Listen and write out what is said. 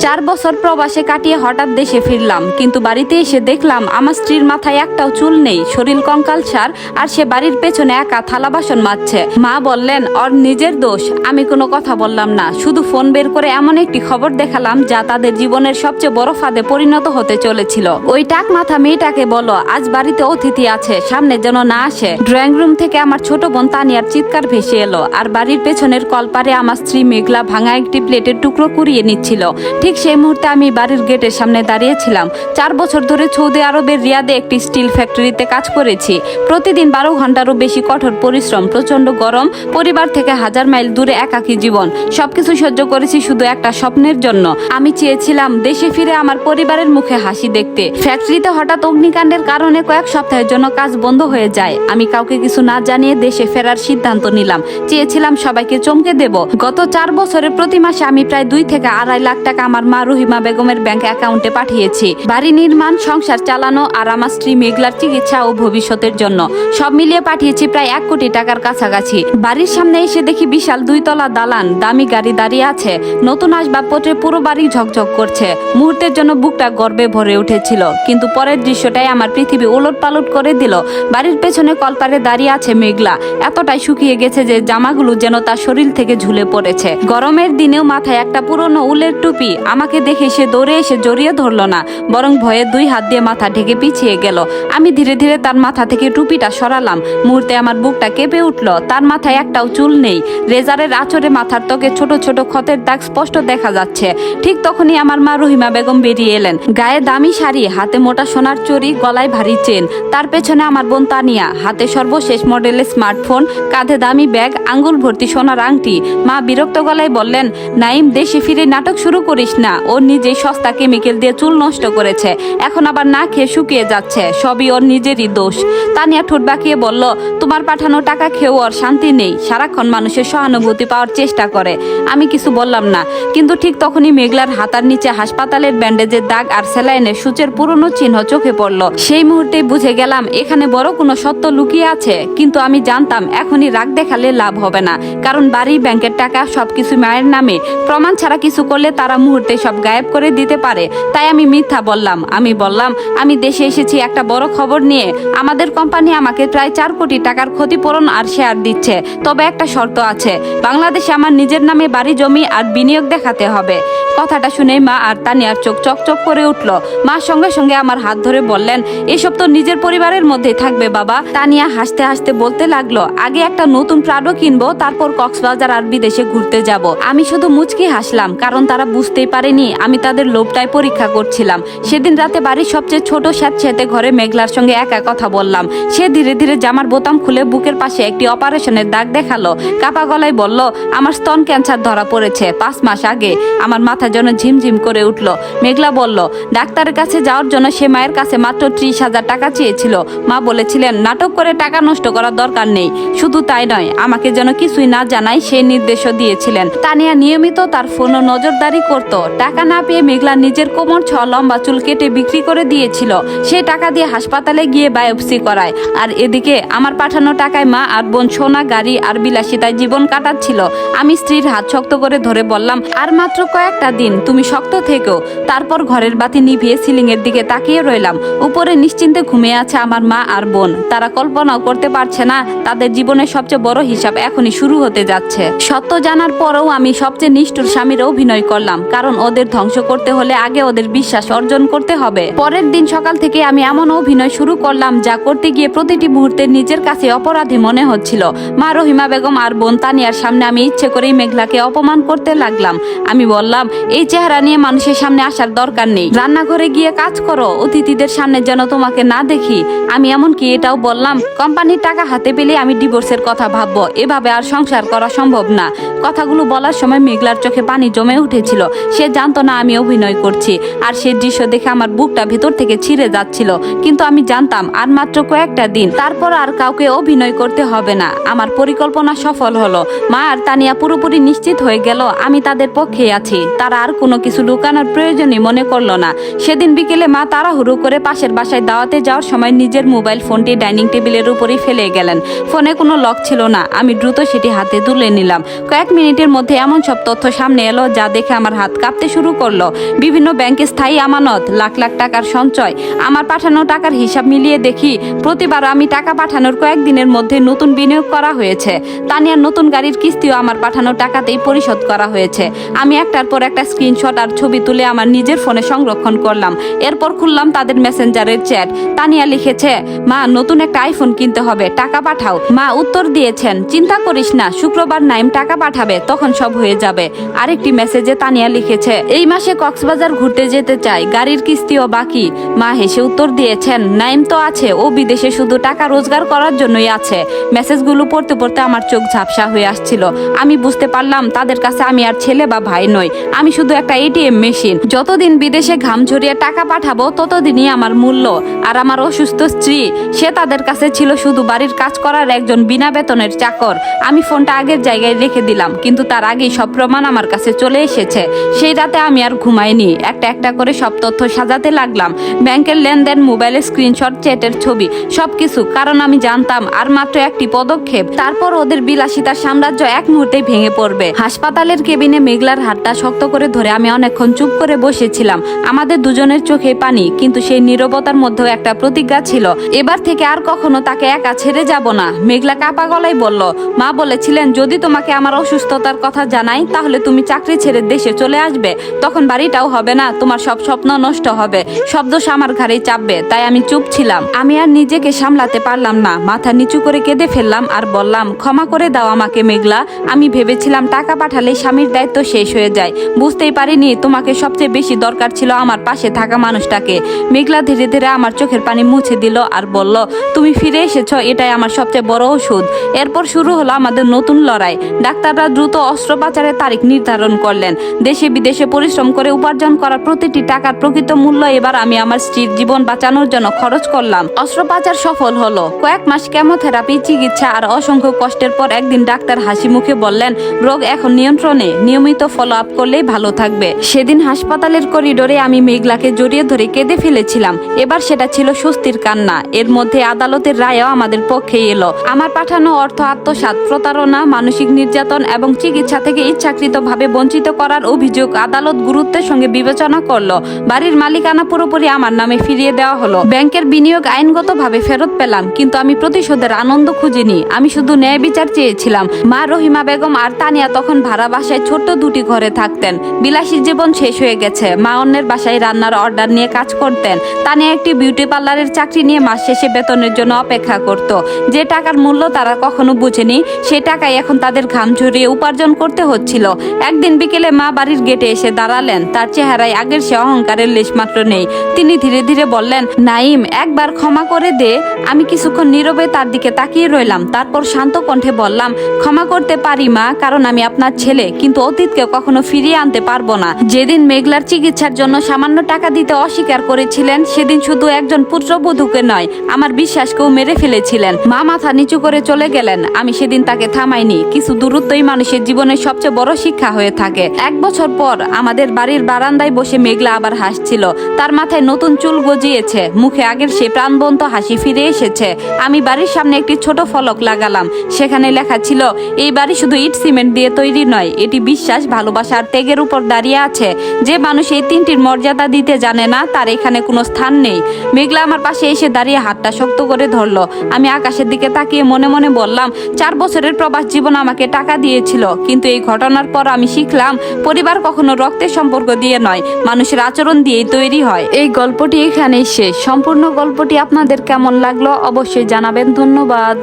4 বছর প্রবাসে কাটিয়ে হঠাৎ দেশে ফিরলাম, কিন্তু বাড়িতে এসে দেখলাম আমার স্ত্রীর মাথায় একটাও চুল নেই, শরীর কঙ্কালসার, আর সে বাড়ির পেছনে একা থালা বাসন মাজছে। মা বললেন ওর নিজের দোষ। আমি কোনো কথা বললাম না, শুধু ফোন বের করে এমন একটি খবর দেখালাম যা তাদের জীবনের সবচেয়ে বড় ফাঁদে পরিণত হতে চলেছিল। ওই টাক মাথা মেয়েটাকে বলো আজ বাড়িতে অতিথি আছে, সামনে যেন না আসে। ড্রয়িং রুম থেকে আমার ছোট বোন তানিয়ার চিৎকার ভেসে এলো, আর বাড়ির পেছনের কলপারে আমার স্ত্রী মেঘলা ভাঙা একটি প্লেটের টুকরো কুড়িয়ে নিচ্ছিল। ঠিক সেই মুহূর্তে আমি বাড়ির গেটের সামনে দাঁড়িয়েছিলাম। 4 বছর ধরে সৌদি আরবের রিয়াদে একটি স্টিল ফ্যাক্টরিতে কাজ করেছি। প্রতিদিন 12 ঘন্টারও বেশি কঠোর পরিশ্রম, প্রচন্ড গরম, পরিবার থেকে 1000 মাইল দূরে একাকী জীবন, সবকিছু সহ্য করেছি শুধু একটা স্বপ্নের জন্য। আমি চেয়েছিলাম দেশে ফিরে আমার পরিবারের মুখে হাসি দেখতে। ফ্যাক্টরিতে হঠাৎ অগ্নিকাণ্ডের কারণে কয়েক সপ্তাহের জন্য কাজ বন্ধ হয়ে যায়। আমি কাউকে কিছু না জানিয়ে দেশে ফেরার সিদ্ধান্ত নিলাম। চেয়েছিলাম সবাইকে চমকে দেব। গত 4 বছরে প্রতি মাসে আমি প্রায় 2 থেকে 2.5 লাখ টাকা আমার মা রহিমা বেগমের ব্যাংক অ্যাকাউন্টে পাঠিয়েছি, বাড়ি নির্মাণ, সংসার চালানো আর আমার স্ত্রী মেঘলার চিকিৎসা ও ভবিষ্যতের জন্য। সব মিলিয়ে পাঠিয়েছি প্রায় 1 কোটি টাকার কাছাকাছি। বাড়ির সামনে এসে দেখি বিশাল 2 তলা দালান, দামি গাড়ি দাঁড়িয়ে আছে, নতুন আসবাবপত্রে পুরো বাড়ি ঝকঝক করছে। মুহূর্তের জন্য বুকটা গর্বে ভরে উঠেছিল, কিন্তু পরের দৃশ্যটাই আমার পৃথিবী উলটপালট করে দিল। বাড়ির পেছনে কলপারে দাঁড়িয়ে আছে মেঘলা, এতটাই শুকিয়ে গেছে যে জামাগুলো যেন তার শরীর থেকে ঝুলে পড়েছে। গরমের দিনেও মাথায় একটা পুরনো উলের টুপি। আমাকে দেখে সে দৌড়ে এসে জড়িয়ে ধরলো না, বরং ভয়ে 2 হাত দিয়ে মাথা ঢেকে পিছিয়ে গেল। আমি ধীরে ধীরে তার মাথা থেকে টুপিটা সরালাম। মুহূর্তে আমার বুকটা কেঁপে উঠল। তার মাথায় একটাও চুল নেই, রেজারের আঁচড়ে মাথার ত্বকে ছোট ছোট ক্ষতের দাগ স্পষ্ট দেখা যাচ্ছে। ঠিক তখনই আমার মা রহিমা বেগম বেরিয়ে এলেন, গায়ে দামি শাড়ি, হাতে মোটা সোনার চড়ি, গলায় ভারী চেন। তার পেছনে আমার বোন তানিয়া, হাতে সর্বশেষ মডেলের স্মার্টফোন, কাঁধে দামি ব্যাগ, আঙ্গুল ভর্তি সোনার আংটি। মা বিরক্ত গলায় বললেন, নাইম, দেশে ফিরে নাটক শুরু করিস না। ও নিজেই সস্তা কেমিক্যাল দিয়ে চুল নষ্ট করেছে, এখন আবার না খেয়ে শুকিয়ে যাচ্ছে। সবই ওর নিজেরই দোষ। তানিয়া ঠোঁট বাঁকিয়ে বলল, তোমার পাঠানো টাকা খেয়েও ওর শান্তি নেই, সারাক্ষণ মানুষের সহানুভূতি পাওয়ার চেষ্টা করে। আমি কিছু বললাম না, কিন্তু ঠিক তখনই মেঘলার হাতার নিচে হাসপাতালের ব্যান্ডেজের দাগ আর স্যালাইনের সূচের পুরনো চিহ্ন চোখে পড়ল। সেই মুহূর্তেই বুঝে গেলাম এখানে বড় কোনো সত্য লুকিয়ে আছে। কিন্তু আমি জানতাম এখনই রাগ দেখালে লাভ হবে না, কারণ বাড়ি, ব্যাংকের টাকা সবকিছু মায়ের নামে। প্রমাণ ছাড়া কিছু করলে তারা মুহূর্তে সব গায়েব করে দিতে পারে। তাই আমি মিথ্যা বললাম। আমি বললাম আমি দেশে এসেছি একটা বড় খবর নিয়ে। আমাদের কোম্পানি আমাকে প্রায় 4 কোটি টাকার ক্ষতিপূরণ আর শেয়ার দিচ্ছে, তবে একটা শর্ত আছে, বাংলাদেশে আমার নিজের নামে বাড়ি, জমি আর বিনিয়োগ দেখাতে হবে। কথাটা শুনে মা আর তানিয়ার চোখ চকচক করে উঠল। মা সঙ্গে সঙ্গে আমার হাত ধরে বললেন, এসব তো নিজের পরিবারের মধ্যেই থাকবে বাবা। তানিয়া হাসতে হাসতে বলতে লাগলো, আগে একটা নতুন প্রাডো কিনবো, তারপর কক্সবাজার আর বিদেশে ঘুরতে যাব। আমি শুধু মুচকি হাসলাম, কারণ তারা বুঝতেই পারেনি আমি তাদের লোভটাই পরীক্ষা করছিলাম। সেদিন রাতে বাড়ির সবচেয়ে ছোট স্যাঁতস্যাঁতে ঘরে মেঘলার সঙ্গে একা কথা বললাম। সে ধীরে ধীরে জামার বোতাম খুলে বুকের পাশে একটি অপারেশনের দাগ দেখালো। কাপা গলায় বলল, আমার স্তন ক্যান্সার ধরা পড়েছে 5 মাস আগে। আমার মাথা যেন ঝিমঝিম করে উঠল। মেঘলা বলল, ডাক্তারের কাছে যাওয়ার জন্য সে মায়ের কাছে মাত্র 30,000 টাকা চেয়েছিল। মা বলেছিলেন নাটক করে টাকা নষ্ট করার দরকার নেই। শুধু তাই নয়, আমাকে যেন কিছুই না জানাই সেই নির্দেশও দিয়েছিলেন। তানিয়া নিয়মিত তার ফোনও নজরদারি করত। টাকা না পেয়ে মেঘলা নিজের কোমর ছোঁয়া লম্বা চুল কেটে বিক্রি করে দিয়েছিল। সে টাকা দিয়ে হাসপাতালে গিয়ে বায়োপসি করায়। আর এদিকে আমার পাঠানো টাকায় মা আর বোন সোনা, গাড়ি আর বিলাসিতায় জীবন কাটাচ্ছিল। আমি স্ত্রীর হাত শক্ত করে ধরে বললাম, আর মাত্র কয়েকটা দিন, তুমি শক্ত থেকো। তারপর ঘরের বাতি নিভিয়ে সিলিং এর দিকে তাকিয়ে রইলাম। উপরে নিশ্চিন্তে ঘুমিয়ে আছে আমার মা আর বোন। তারা কল্পনাও করতে পারছে না তাদের জীবনের সবচেয়ে বড় হিসাব এখনই শুরু হতে যাচ্ছে। সত্য জানার পরেও আমি সবচেয়ে নিষ্ঠুর স্বামীর অভিনয় করলাম, কারণ ওদের ধ্বংস করতে হলে আগে ওদের বিশ্বাস অর্জন করতে হবে। পরের দিন সকাল থেকে আমি এমন অভিনয় শুরু করলাম যা করতে গিয়ে প্রতিটি মুহূর্তে নিজের কাছে অপরাধী মনে হচ্ছিল। মা রহিমা বেগম আর বোন তানিয়ার সামনে আমি ইচ্ছে করেই মেঘলাকে অপমান করতে লাগলাম। আমি বললাম, এই চেহারা নিয়ে মানুষের সামনে আসার দরকার নেই, রান্নাঘরে গিয়ে কাজ করো, অতিথিদের সামনে যেন তোমাকে না দেখি। আমি এমনকি এটাও বললাম, কোম্পানির টাকা হাতে পেলে আমি ডিভোর্সের কথা ভাববো, এভাবে আর সংসার করা সম্ভব না। কথাগুলো বলার সময় মেঘলার চোখে পানি জমে উঠেছিল। সে জানতো না আমি অভিনয় করছি, আর সে দৃশ্য দেখে আমার বুকটা ভেতর থেকে ছিঁড়ে যাচ্ছিল। কিন্তু আমি জানতাম আর মাত্র কয়েকটা দিন, তারপর আর কাউকে অভিনয় করতে হবে না। আমার পরিকল্পনা সফল হলো। মা আর তানিয়া পুরোপুরি নিশ্চিত হয়ে গেল আমি তাদের পক্ষে আছি। তারা আর কোনো কিছু লুকানোর প্রয়োজনই মনে করলো না। সেদিন বিকেলে মা তাড়াহুড়ো করে পাশের বাসায় দাওয়াতে যাওয়ার সময় নিজের মোবাইল ফোনটি ডাইনিং টেবিলের উপরই ফেলে গেলেন। ফোনে কোনো লক ছিল না। আমি দ্রুত সেটি হাতে তুলে নিলাম। কয়েক মিনিটের মধ্যে এমন সব তথ্য সামনে এলো যা দেখে আমার হাত কাঁপতে ভাবতে শুরু করলো। বিভিন্ন ব্যাংকে স্থায়ী আমানত, লাখ লাখ টাকার সঞ্চয়। আমার পাঠানো টাকার হিসাব মিলিয়ে দেখি প্রতিবার আমি টাকা পাঠানোর কয়েকদিনের মধ্যে নতুন বিনিয়োগ করা হয়েছে। তানিয়ার নতুন গাড়ির কিস্তিও আমার পাঠানো টাকাতেই পরিশোধ করা হয়েছে। আমি একটার পর একটা স্ক্রিনশট আর ছবি তুলে আমার নিজের ফোনে সংরক্ষণ করলাম। এরপর খুললাম তাদের মেসেঞ্জারের চ্যাট। তানিয়া লিখেছে, মা নতুন একটা আইফোন কিনতে হবে, টাকা পাঠাও। মা উত্তর দিয়েছেন, চিন্তা করিস না, শুক্রবার নাইম টাকা পাঠাবে, তখন সব হয়ে যাবে। আরেকটি মেসেজে তানিয়া লিখেছে, এই মাসে কক্সবাজার ঘুরতে যেতে চাই, গাড়ির কিস্তিও বাকি। মা হেসে উত্তর দিয়েছেন, নাইম তো আছে, ও বিদেশে শুধু টাকা রোজগার করার জন্যই আছে। মেসেজগুলো পড়তে পড়তে আমার চোখ ঝাপসা হয়ে আসছিল। আমি বুঝতে পারলাম তাদের কাছে আমি আর ছেলে বা ভাই নই, আমি শুধু একটা এটিএম মেশিন। যতদিন বিদেশে ঘাম ঝরিয়ে টাকা পাঠাবো ততদিনই আমার মূল্য। আর আমার অসুস্থ স্ত্রী, সে তাদের কাছে ছিল শুধু বাড়ির কাজ করার একজন বিনা বেতনের চাকর। আমি ফোনটা আগের জায়গায় রেখে দিলাম, কিন্তু তার আগেই সব প্রমাণ আমার কাছে চলে এসেছে। সেই রাতে আমি আর ঘুমাইনি, একটা একটা করে সব তথ্য সাজাতে লাগলাম। ব্যাংকের লেনদেন, মোবাইলের স্ক্রিনশট, চ্যাটের ছবি, সবকিছু। কারণ আমি জানতাম আর মাত্র একটি পদক্ষেপ, তারপর ওদের বিলাসিতার সাম্রাজ্য এক মুহূর্তেই ভেঙে পড়বে। হাসপাতালের কেবিনে মেঘলার হাতটা শক্ত করে ধরে আমি অনেকক্ষণ চুপ করে বসেছিলাম। আমাদের দুজনের চোখে পানি, কিন্তু সেই নীরবতার মধ্যেও একটা প্রতিজ্ঞা ছিল, এবার থেকে আর কখনো তাকে একা ছেড়ে যাব না। মেঘলা কাপা গলায় বলল, মা বলেছিলেন যদি তোমাকে আমার অসুস্থতার কথা জানাই তাহলে তুমি চাকরি ছেড়ে দেশে চলে আসবে, তখন বাড়িটাও হবে না, তোমার সব স্বপ্ন নষ্ট হবে, সব দোষ আমার ঘাড়েই চাপবে। তাই আমি চুপ ছিলাম। আমি আর নিজেকে সামলাতে পারলাম না, মাথা নিচু করে কেঁদে ফেললাম আর বললাম, ক্ষমা করে দাও আমাকে মেঘলা। আমি ভেবেছিলাম টাকা পাঠালে স্বামীর দায়িত্ব শেষ হয়ে যায়, বুঝতেই পারিনি তোমাকে সবচেয়ে বেশি দরকার ছিল আমার পাশে থাকা মানুষটাকে। মেঘলা ধীরে ধীরে আমার চোখের পানি মুছে দিল আর বলল, তুমি ফিরে এসেছো, এটাই আমার সবচেয়ে বড় ওষুধ। এরপর শুরু হলো আমাদের নতুন লড়াই। ডাক্তাররা দ্রুত অস্ত্রোপচারের তারিখ নির্ধারণ করলেন। দেশে বিদেশে পরিশ্রম করে উপার্জন করা প্রতিটি টাকার প্রকৃত মূল্য এবার আমি আমার স্ত্রীর জীবন বাঁচানোর জন্য খরচ করলাম। অস্ত্রোপচার সফল হলো। কয়েক মাস কেমোথেরাপি, চিকিৎসা আর অসংখ্য কষ্টের পর একদিন ডাক্তার হাসি মুখে বললেন, রোগ এখন নিয়ন্ত্রণে, নিয়মিত ফলো আপ করলেই ভালো থাকবে। সেদিন হাসপাতালের করিডোরে আমি মেঘলাকে জড়িয়ে ধরে কেঁদে ফেলেছিলাম। এবার সেটা ছিল স্বস্তির কান্না। এর মধ্যে আদালতের রায়ও আমাদের পক্ষে এলো। আমার পাঠানো অর্থ আত্মসাৎ, প্রতারণা, মানসিক নির্যাতন এবং চিকিৎসা থেকে ইচ্ছাকৃতভাবে বঞ্চিত করার অভিযোগ আদালত গুরুত্বের সঙ্গে বিবেচনা করলো। বাড়ির মালিকানা পুরোপুরি আমার নামে ফিরিয়ে দেওয়া হলো। ব্যাংকের বিনিয়োগ আইনগতভাবে ফেরত পেলাম, কিন্তু আমি প্রতিশোধের আনন্দ খুঁজিনি, আমি শুধু ন্যায় বিচার চেয়েছিলাম। মা রহিমা বেগম আর তানিয়া তখন ভাড়া বাসায় ছোট্ট দুটি ঘরে থাকতেন। বিলাসী জীবন শেষ হয়ে গেছে। মা অন্যের বাসায় রান্নার অর্ডার নিয়ে কাজ করতেন। তানিয়া একটি বিউটি পার্লারের চাকরি নিয়ে মাস শেষে বেতনের জন্য অপেক্ষা করত। যে টাকার মূল্য তারা কখনো বুঝেনি, সেই টাকাই এখন তাদের ঘাম ঝরিয়ে উপার্জন করতে হচ্ছিল। একদিন বিকেলে মা বাড়ির গেটে এসে দাঁড়ালেন। তার চেহারায় আগের সে অহংকারের লেশমাত্র নেই। তিনি ধীরে ধীরে বললেন, নাইম, একবার ক্ষমা করে দে। আমি কিছুক্ষণ নীরবে তার দিকে তাকিয়ে রইলাম। তারপর শান্ত কণ্ঠে বললাম, ক্ষমা করতে পারি মা, কারণ আমি আপনার ছেলে, কিন্তু অতীতকে কখনো ফিরিয়ে আনতে পারবো না। যেদিন মেঘলার চিকিৎসার জন্য সামান্য টাকা দিতে অস্বীকার করেছিলেন, সেদিন শুধু একজন পুত্রবধূকে নয়, আমার বিশ্বাসকেও মেরে ফেলেছিলেন। মা মাথা নিচু করে চলে গেলেন। আমি সেদিন তাকে থামাইনি। কিছু দূরত্বই মানুষের জীবনের সবচেয়ে বড় শিক্ষা হয়ে থাকে। 1 বছর পর আমাদের বাড়ির বারান্দায় বসে মেঘলা আবার হাসছিল। তার মাথায় নতুন চুল গজিয়েছে, মুখে আগের সে প্রাণবন্ত হাসি ফিরে এসেছে। আমি বাড়ির সামনে একটি ছোট ফলক লাগালাম। সেখানে লেখা ছিল, এই বাড়ি শুধু ইট সিমেন্ট দিয়ে তৈরি নয়, এটি বিশ্বাস, ভালোবাসা আর ত্যাগের উপর দাঁড়িয়ে আছে। যে মানুষ এই তিনটির মর্যাদা দিতে জানে না, তার এখানে কোনো স্থান নেই। মেঘলা আমার পাশে এসে দাঁড়িয়ে হাতটা শক্ত করে ধরলো। আমি আকাশের দিকে তাকিয়ে মনে মনে বললাম, 4 বছরের প্রবাস জীবন আমাকে টাকা দিয়েছিল, কিন্তু এই ঘটনার পর আমি শিখলাম, পরিবার কখনো রক্তের সম্পর্ক দিয়ে নয়, মানুষের আচরণ দিয়েই তৈরি হয়। এই গল্পটি এখানেই শেষ। সম্পূর্ণ গল্পটি আপনাদের কেমন লাগলো অবশ্যই জানাবেন। ধন্যবাদ।